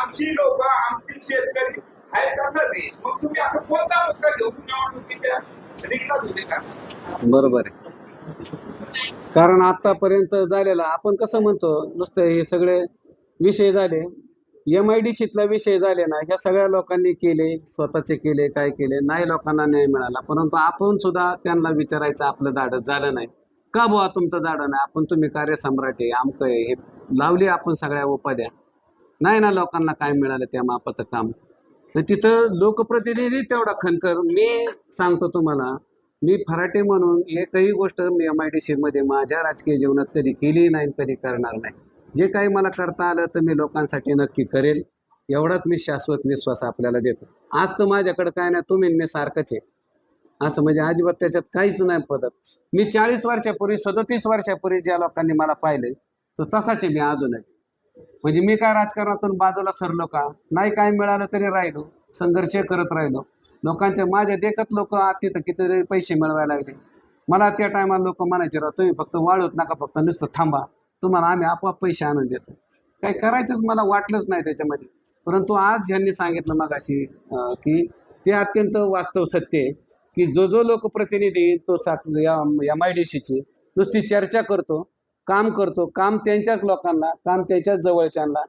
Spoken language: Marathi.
आमची लोक आमचे शेतकरी आहेत का ते? मग तुम्ही आता कोणता मुद्दा घेऊन निवडणुकीच्या रिंगणात होते का? बरोबर आहे. कारण आतापर्यंत झालेला आपण कसं म्हणतो नुसतं हे सगळे विषय झाले, MIDCतला विषय झाले ना, ह्या सगळ्या लोकांनी केले, स्वतःचे केले, काय केले नाही, लोकांना न्याय मिळाला. परंतु आपण सुद्धा त्यांना विचारायचं आपलं धाडस झालं नाही का बुवा, तुमचं धाडं नाही, आपण तुम्ही कार्यसम्राट आहे, आमकं आहे, हे लावली आपण सगळ्या उपाध्या नाही ना, लोकांना काय मिळालं त्या मापाचं काम. तर तिथं लोकप्रतिनिधी तेवढा खनकर. मी सांगतो तुम्हाला, मी फराटे म्हणून एकही गोष्ट मी MIDC मध्ये माझ्या राजकीय जीवनात कधी केली नाही, कधी करणार नाही. जे काही मला करता आलं तर मी लोकांसाठी नक्की करेल, एवढाच मी शाश्वत विश्वास आपल्याला देतो. आज तर माझ्याकडे काय नाही, तुम्ही मी सारखंच आहे असं, म्हणजे अजिबात त्याच्यात काहीच नाही पदक. मी 40 वर्षापूर्वी 37 वर्षापूर्वी ज्या लोकांनी मला पाहिले तो तसाच आहे मी अजूनही. म्हणजे मी काय राजकारणातून बाजूला सरलो का नाही, काय मिळालं तरी राहिलो, संघर्ष करत राहिलो. लोकांच्या माझ्या देखत लोक तिथं कितीतरी पैसे मिळवायला लागले. मला त्या टायमाला लोक म्हणायचे, राव तुम्ही फक्त वाळूत नका, फक्त नुसतं थांबा, तुम्हाला आम्ही आपोआप पैसे आणून देतो. काय करायचंच मला वाटलंच नाही त्याच्यामध्ये. परंतु आज ह्यांनी सांगितलं मगाशी की ते अत्यंत वास्तव सत्य आहे की जो लोकप्रतिनिधी तो MIDCची नुसती चर्चा करतो, काम करतो, काम त्यांच्याच लोकांना, काम त्यांच्याच जवळच्यांना